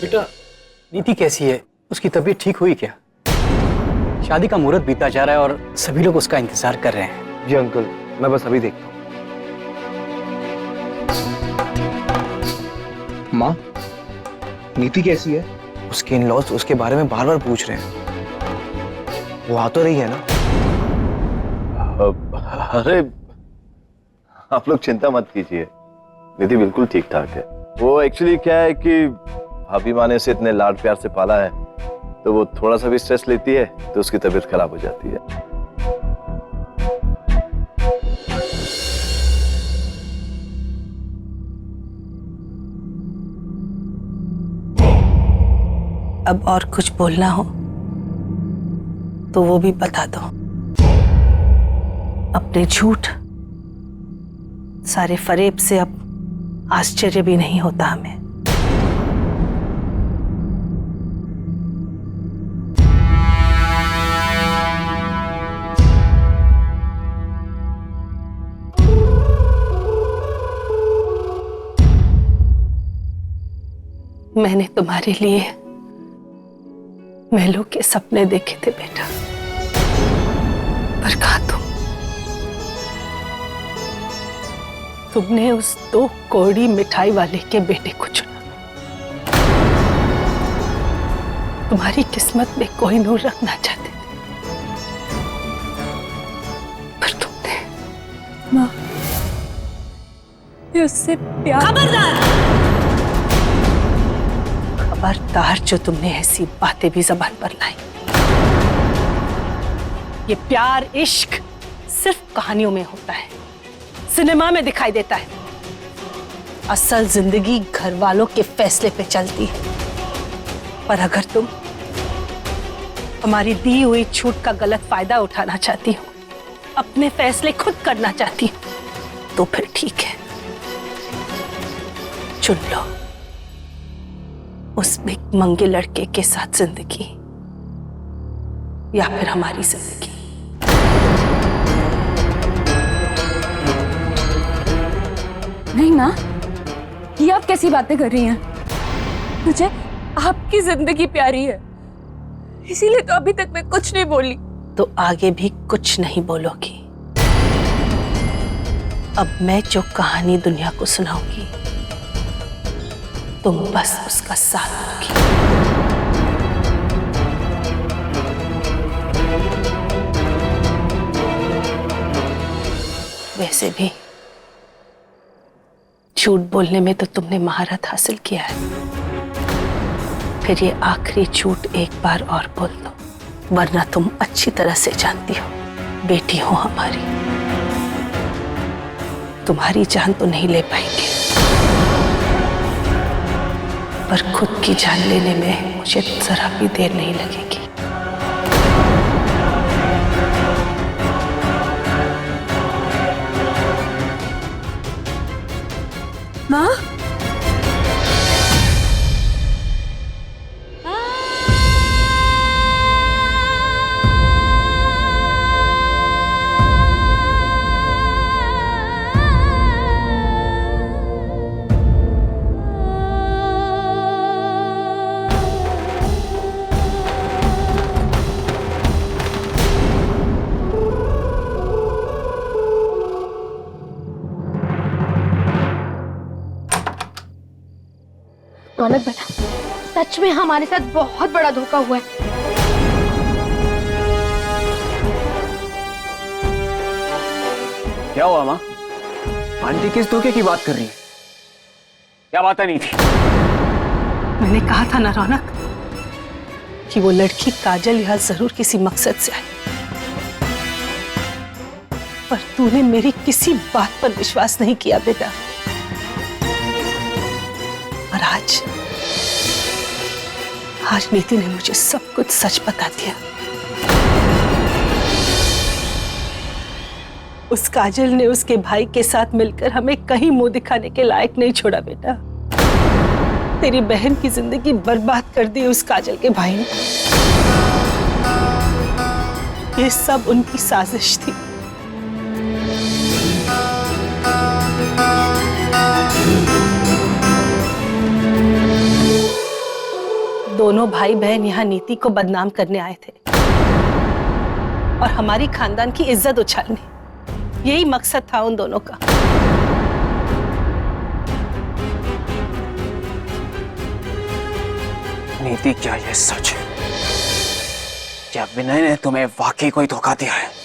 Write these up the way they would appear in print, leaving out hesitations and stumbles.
बेटा, नीति कैसी है? उसकी तबीयत ठीक हुई क्या? शादी का मुहूर्त बीता जा रहा है और सभी लोग उसका इंतजार कर रहे हैं। जी अंकल, मैं बस अभी देखता हूँ। माँ, नीति कैसी है? उसके इन-लॉज उसके बारे में बार बार पूछ रहे हैं। वो आ तो रही है ना? अरे आप लोग चिंता मत कीजिए, निधि बिल्कुल ठीक ठाक है। वो एक्चुअली क्या है कि भाभी माँ ने उसे इतने लाड प्यार से पाला है, तो वो थोड़ा सा भी स्ट्रेस लेती है तो उसकी तबीयत खराब हो जाती है। अब और कुछ बोलना हो तो वो भी बता दो। अपने झूठ सारे फरेब से अब आश्चर्य भी नहीं होता हमें। मैंने तुम्हारे लिए महलों के सपने देखे थे बेटा, पर कहा तुमने उस 2 कौड़ी मिठाई वाले के बेटे को चुना। तुम्हारी किस्मत में कोई नूर रखना चाहते थे, पर तुमने। माँ, ये उससे प्यार। खबरदार जो तुमने ऐसी बातें भी जबान पर लाई। ये प्यार इश्क सिर्फ कहानियों में होता है, सिनेमा में दिखाई देता है। असल जिंदगी घर वालों के फैसले पे चलती है। पर अगर तुम हमारी दी हुई छूट का गलत फायदा उठाना चाहती हो, अपने फैसले खुद करना चाहती हो, तो फिर ठीक है, चुन लो उस भिखमंगे लड़के के साथ जिंदगी या फिर हमारी जिंदगी। नहीं माँ, ये आप कैसी बातें कर रही हैं? मुझे आपकी जिंदगी प्यारी है, इसीलिए तो अभी तक मैं कुछ नहीं बोली। तो आगे भी कुछ नहीं बोलोगी। अब मैं जो कहानी दुनिया को सुनाऊंगी, तुम बस उसका साथ दोगी। वैसे भी झूठ बोलने में तो तुमने महारत हासिल किया है, फिर ये आखिरी झूठ एक बार और बोल दो, वरना तुम अच्छी तरह से जानती हो बेटी हो हमारी, तुम्हारी जान तो नहीं ले पाएंगे, पर खुद की जान लेने में मुझे जरा भी देर नहीं लगेगी। माँ, रौनक बेटा, सच में हमारे साथ बहुत बड़ा धोखा हुआ है। क्या हुआ माँ? आंटी किस धोखे की बात कर रही है? क्या बात है नहीं थी? मैंने कहा था ना रौनक कि वो लड़की काजल यहाँ जरूर किसी मकसद से आई, पर तूने मेरी किसी बात पर विश्वास नहीं किया बेटा। और आज नीति ने मुझे सब कुछ सच बता दिया। उस काजल ने उसके भाई के साथ मिलकर हमें कहीं मुंह दिखाने के लायक नहीं छोड़ा बेटा। तेरी बहन की जिंदगी बर्बाद कर दी उस काजल के भाई ने। ये सब उनकी साजिश थी। दोनों भाई बहन यहाँ नीति को बदनाम करने आए थे और हमारी खानदान की इज्जत उछालने। यही मकसद था उन दोनों का। नीति, क्या ये सच है? क्या विनय ने तुम्हें वाकई कोई धोखा दिया है?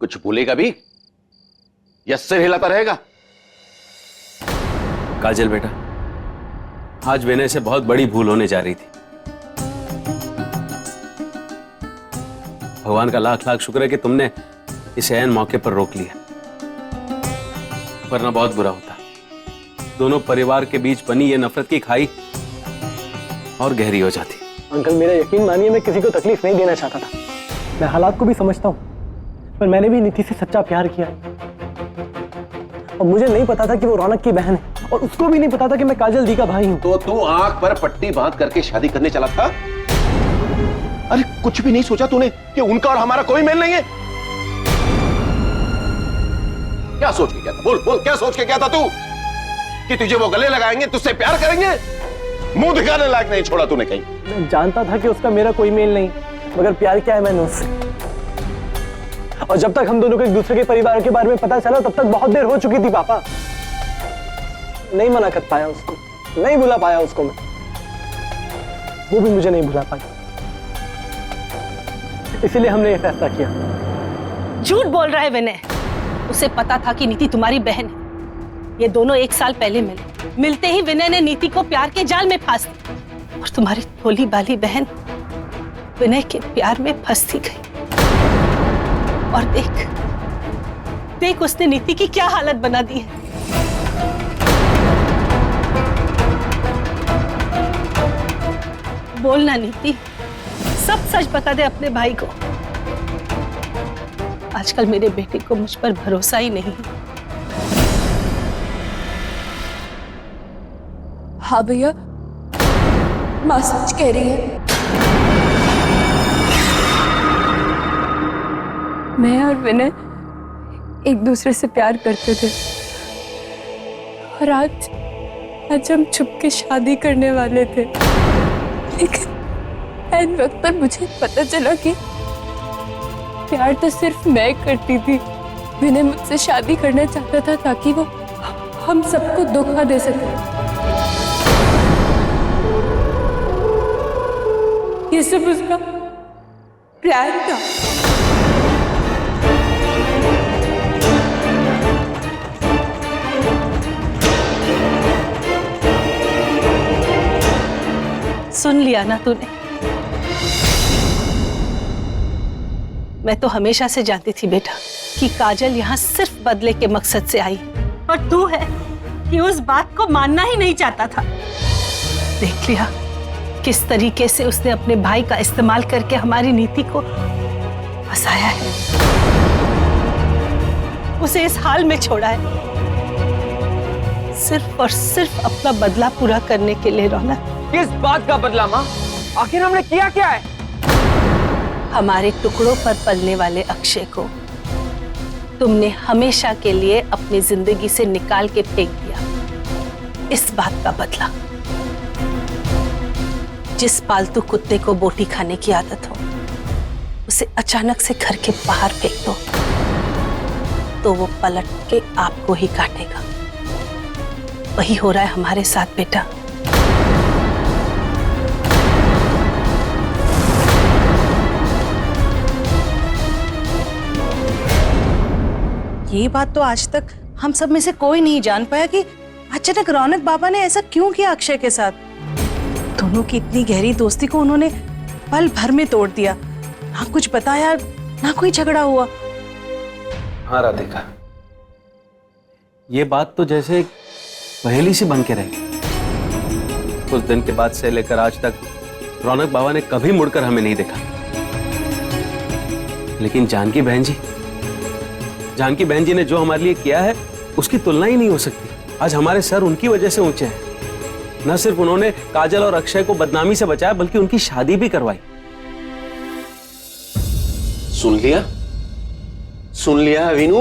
कुछ बोलेगा भी या सिर हिलाता रहेगा? काजल बेटा, आज विनय से बहुत बड़ी भूल होने जा रही थी। भगवान का लाख लाख शुक्र है कि तुमने इसे ऐन मौके पर रोक लिया, वरना बहुत बुरा होता। दोनों परिवार के बीच बनी ये नफरत की खाई और गहरी हो जाती। अंकल, मेरा यकीन मानिए, मैं किसी को तकलीफ नहीं देना चाहता था। मैं हालात को भी समझता हूँ, पर मैंने भी नीति से सच्चा प्यार किया है। और मुझे नहीं पता था कि वो रौनक की बहन है, और उसको भी नहीं पता था कि मैं काजल दी का भाई हूँ। तो तू आंख पर पट्टी बांध करके शादी करने चला था? अरे कुछ भी नहीं सोचा तूने कि उनका और हमारा कोई मेल नहीं है? क्या सोच के क्या था? बोल बोल, क्या सोच के क्या था तू? कि तुझे वो गले लगाएंगे, तुझसे प्यार करेंगे? मुंह दिखाने लायक नहीं छोड़ा तूने कहीं। मैं जानता था कि उसका मेरा कोई मेल नहीं, मगर प्यार क्या है मैंने उससे। और जब तक हम दोनों को एक दूसरे के परिवार के बारे में पता चला, तब तक बहुत देर हो चुकी थी पापा। नहीं मना कर पाया उसको, नहीं भुला पाया उसको मैं, वो भी मुझे नहीं भुला पाई। इसीलिए हमने ये फैसला किया। झूठ बोल रहा है विनय। उसे पता था कि नीति तुम्हारी बहन है। ये दोनों 1 साल पहले मिले। मिलते ही विनय ने नीति को प्यार के जाल में फांस दिया, और तुम्हारी भोली भाली बहन विनय के प्यार में फंसती गई। और देख देख उसने नीति की क्या हालत बना दी है। बोलना नीति, सब सच बता दे अपने भाई को। आजकल मेरे बेटे को मुझ पर भरोसा ही नहीं है। हाँ भैया, माँ सच कह रही है। मैं और विनय एक दूसरे से प्यार करते थे, और आज हम छुप के शादी करने वाले थे। लेकिन ऐन वक्त पर मुझे पता चला कि प्यार तो सिर्फ मैं करती थी। विनय मुझसे शादी करना चाहता था ताकि वो हम सबको धोखा दे सके। ये सब उसका प्लान था। सुन लिया ना तूने? मैं तो हमेशा से जानती थी बेटा कि काजल यहाँ सिर्फ बदले के मकसद से आई, और तू है कि उस बात को मानना ही नहीं चाहता था। देख लिया किस तरीके से उसने अपने भाई का इस्तेमाल करके हमारी नीति को फंसाया है, उसे इस हाल में छोड़ा है, सिर्फ और सिर्फ अपना बदला पूरा करने के लिए। रौनक, किस बात का बदला माँ? आखिर हमने किया क्या है? हमारे टुकड़ों पर पलने वाले अक्षय को तुमने हमेशा के लिए अपनी जिंदगी से निकाल के फेंक दिया। इस बात का बदला। जिस पालतू कुत्ते को बोटी खाने की आदत हो, उसे अचानक से घर के बाहर फेंक दो तो वो पलट के आपको ही काटेगा। वही हो रहा है हमारे साथ बेटा। ये बात तो आज तक हम सब में से कोई नहीं जान पाया कि अचानक रौनक बाबा ने ऐसा क्यों किया अक्षय के साथ। दोनों की इतनी गहरी दोस्ती को उन्होंने पल भर में तोड़ दिया। ना कुछ बताया, ना कोई झगड़ा हुआ। हाँ राधिका, ये बात तो जैसे एक पहेली सी बन के रह गई। उस दिन के बाद से लेकर आज तक रौनक बाबा ने कभी मुड़कर हमें नहीं देखा। लेकिन जानकी बहन जी ने जो हमारे लिए किया है उसकी तुलना ही नहीं हो सकती। आज हमारे सर उनकी वजह से ऊंचे हैं। न सिर्फ उन्होंने काजल और अक्षय को बदनामी से बचाया बल्कि उनकी शादी भी करवाई। सुन लिया वीनू,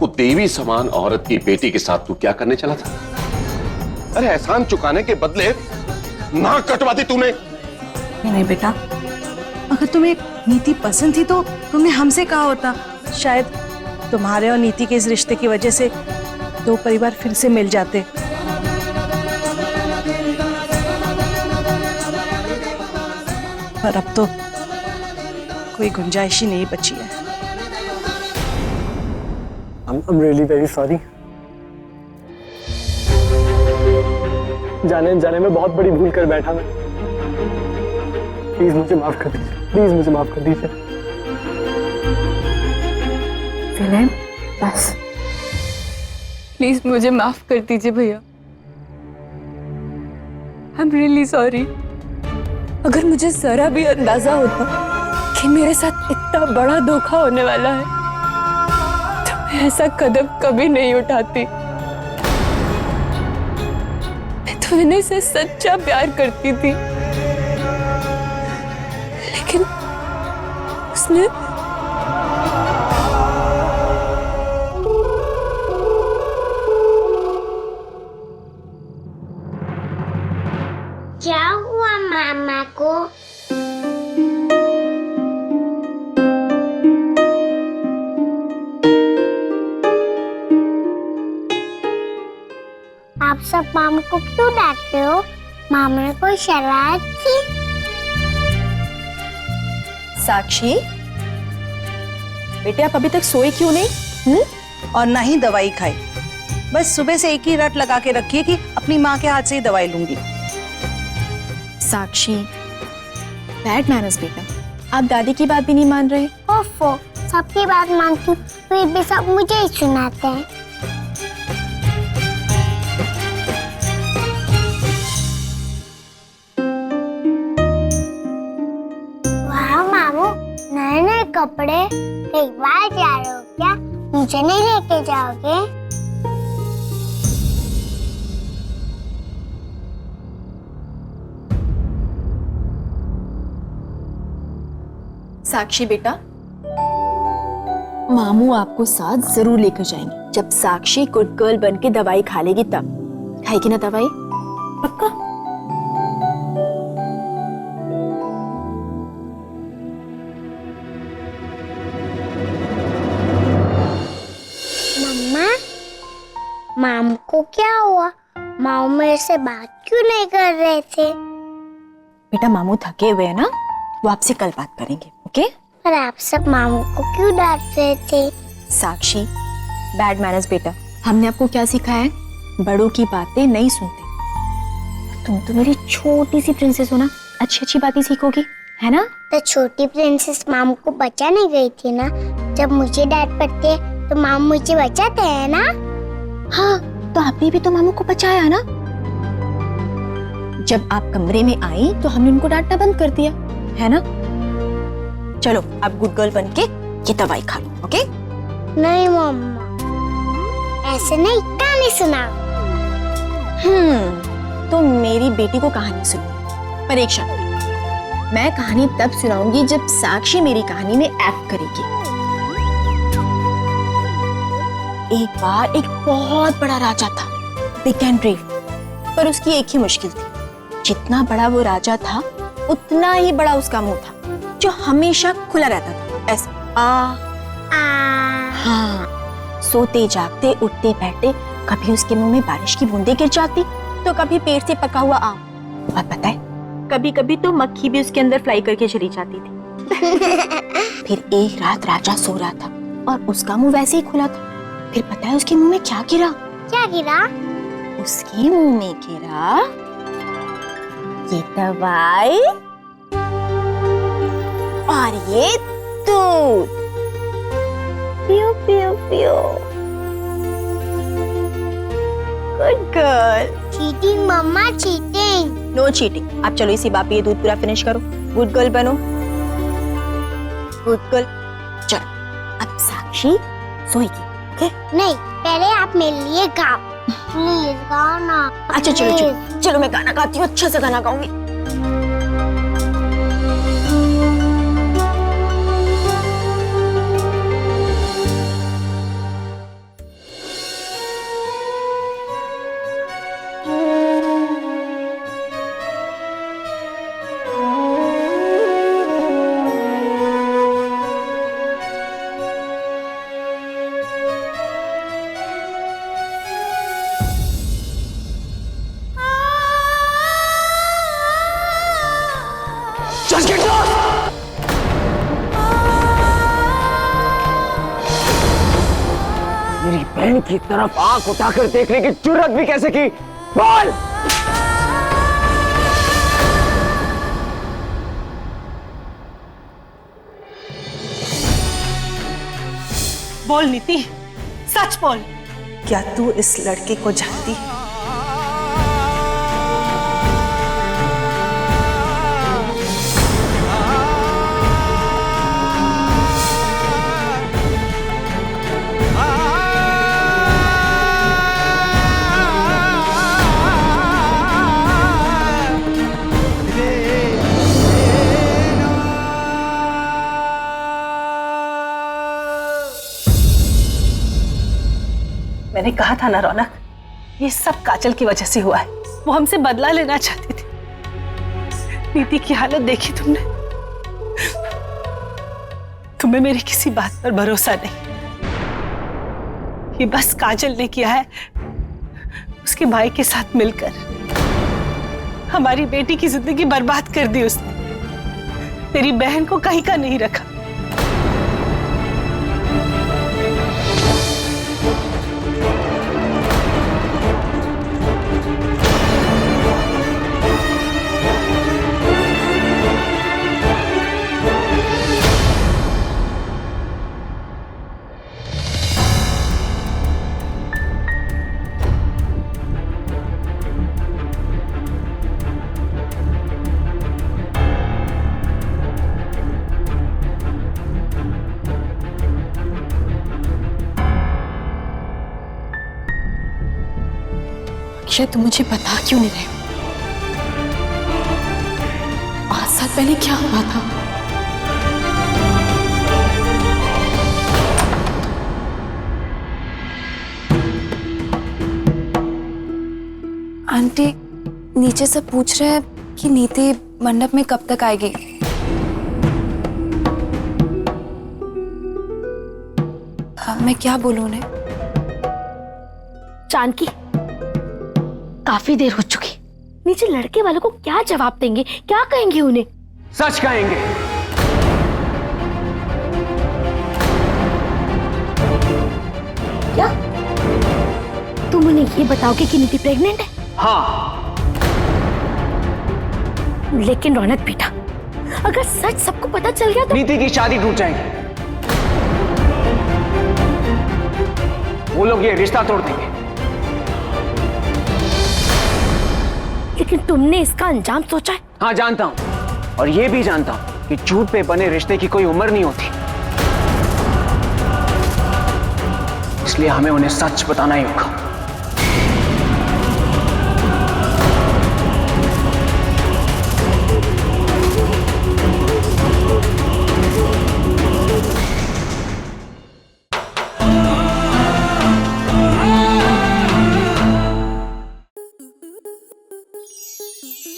वो देवी समान औरत की बेटी के साथ तू क्या करने चला था? अरे एहसान चुकाने के बदले नाक कटवा दी तूने। नहीं बेटा, अगर तुम्हें नीति पसंद थी तो तुमने हमसे कहा होता। शायद तुम्हारे और नीति के इस रिश्ते की वजह से दो परिवार फिर से मिल जाते। पर अब तो कोई गुंजाइश ही नहीं बची है। I'm really very sorry। जाने में बहुत बड़ी भूल कर बैठा मैं। प्लीज मुझे माफ कर दीजिए, प्लीज मुझे माफ कर दीजिए। विनय, बस प्लीज मुझे माफ कर दीजिए भैया। I am really sorry. अगर मुझे जरा भी अंदाजा होता कि मेरे साथ इतना बड़ा धोखा होने वाला है तो मैं ऐसा कदम कभी नहीं उठाती। मैं तो विनय से सच्चा प्यार करती थी, लेकिन उसने क्या हुआ मामा को? आप सब मामा को क्यों डांटते हो? मामा ने कोई शरारत की? साक्षी बेटे, आप अभी तक सोए क्यों नहीं? और ना ही दवाई खाई। बस सुबह से एक ही रट लगा के रखी है कि अपनी माँ के हाथ से ही दवाई लूंगी। साक्षी, बैड मैनर्स बेटा। आप दादी की बात भी नहीं मान रहे। ओफो, सबकी बात मानती हूँ, फिर भी सब मुझे ही सुनाते हैं। वाह मामू, नए नए कपड़े। कहीं बाहर जा रहे हो क्या? मुझे नहीं लेके जाओगे? साक्षी बेटा, मामू आपको साथ जरूर लेकर जाएंगे। जब साक्षी गुड गर्ल बन के दवाई खा लेगी तब। खाएगी ना दवाई? पक्का? मम्मा, मामू को क्या हुआ? मामू मेरे से बात क्यों नहीं कर रहे थे? बेटा, मामू थके हुए हैं ना, वो आपसे कल बात करेंगे। ओके? पर आप सब मामू को क्यों डांट रहे थे? साक्षी, बैड मैनर्स बेटा। हमने आपको क्या सिखाया है? बड़ों की बातें नहीं सुनते। तुम तो मेरी छोटी सी प्रिंसेस हो ना, अच्छी अच्छी बातें सीखोगी, है ना? तो छोटी प्रिंसेस मामू को बचाने गई थी ना। जब मुझे डांट पड़ती है तो मामू मुझे बचाते हैं ना। हाँ, तो आपने भी तो मामू को बचाया ना। जब आप कमरे में आई तो हमने उनको डांटना बंद कर दिया, है ना? चलो, आप गुड गर्ल बन के ये दवाई खा लो। ओके? नहीं मम्मा, ऐसे नहीं, कहानी सुनाओ। तो मेरी बेटी को कहानी सुननी, पर एक शर्त। मैं कहानी तब सुनाऊंगी जब साक्षी मेरी कहानी में एक्ट करेगी। एक बार एक बहुत बड़ा राजा था, बिग एंड ब्रेव, पर उसकी एक ही मुश्किल थी। जितना बड़ा वो राजा था उतना ही बड़ा उसका मुंह था, जो हमेशा खुला रहता था। ऐसा हाँ, सोते जागते उठते बैठते कभी उसके मुंह में बारिश की बूंदें गिर जाती तो कभी पेड़ से पका हुआ आम। और पता है, कभी कभी तो मक्खी भी उसके अंदर फ्लाई करके चली जाती थी। फिर एक रात राजा सो रहा था और उसका मुंह वैसे ही खुला था। फिर पता है उसके मुंह में क्या गिरा? क्या गिरा? उसके मुंह में गिरा ये दवाई और ये दूध। पियो पियो पियो। Good girl. Cheating mamma, cheating. No cheating. आप चलो इसी बात पे ये दूध पूरा फिनिश करो। गुड गर्ल बनो। Good girl. चल अब साक्षी सोएगी, ओके? नहीं, पहले आप मेरे लिए गाओ, प्लीज गाओ ना। अच्छा चलो चलो चलो, मैं गाना गाती हूँ, अच्छे से गाना गाऊंगी। मेरी बहन की तरफ आंख उठाकर देखने की जुर्रत भी कैसे की? बोल! बोल नीति, सच बोल। क्या तू इस लड़के को जानती? मैंने कहा था ना रौनक, ये सब काजल की वजह से हुआ है। वो हमसे बदला लेना चाहती थी। नीति की हालत देखी तुमने? तुम्हें मेरी किसी बात पर भरोसा नहीं। ये बस काजल ने किया है उसके भाई के साथ मिलकर। हमारी बेटी की जिंदगी बर्बाद कर दी उसने। तेरी बहन को कहीं का नहीं रखा। अक्षय, तुम मुझे बता क्यों नहीं रहे? 5 साल पहले क्या हुआ था? आंटी नीचे से पूछ रहे हैं कि नीति मंडप में कब तक आएगी। मैं क्या बोलूं उन्हें? जानकी, काफी देर हो चुकी। नीचे लड़के वालों को क्या जवाब देंगे, क्या कहेंगे उन्हें? सच कहेंगे। क्या तुम उन्हें ये बताओगे कि नीति प्रेग्नेंट है? हाँ। लेकिन रौनक बेटा, अगर सच सबको पता चल गया तो नीति की शादी टूट जाएगी। वो लोग ये रिश्ता तोड़ देंगे। लेकिन तुमने इसका अंजाम सोचा है? हाँ जानता हूं, और ये भी जानता हूं कि झूठ पे बने रिश्ते की कोई उम्र नहीं होती। इसलिए हमें उन्हें सच बताना ही होगा।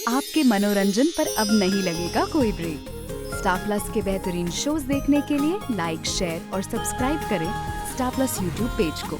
आपके मनोरंजन पर अब नहीं लगेगा कोई ब्रेक। स्टार प्लस के बेहतरीन शोज देखने के लिए लाइक, शेयर और सब्सक्राइब करें स्टार प्लस यूट्यूब पेज को।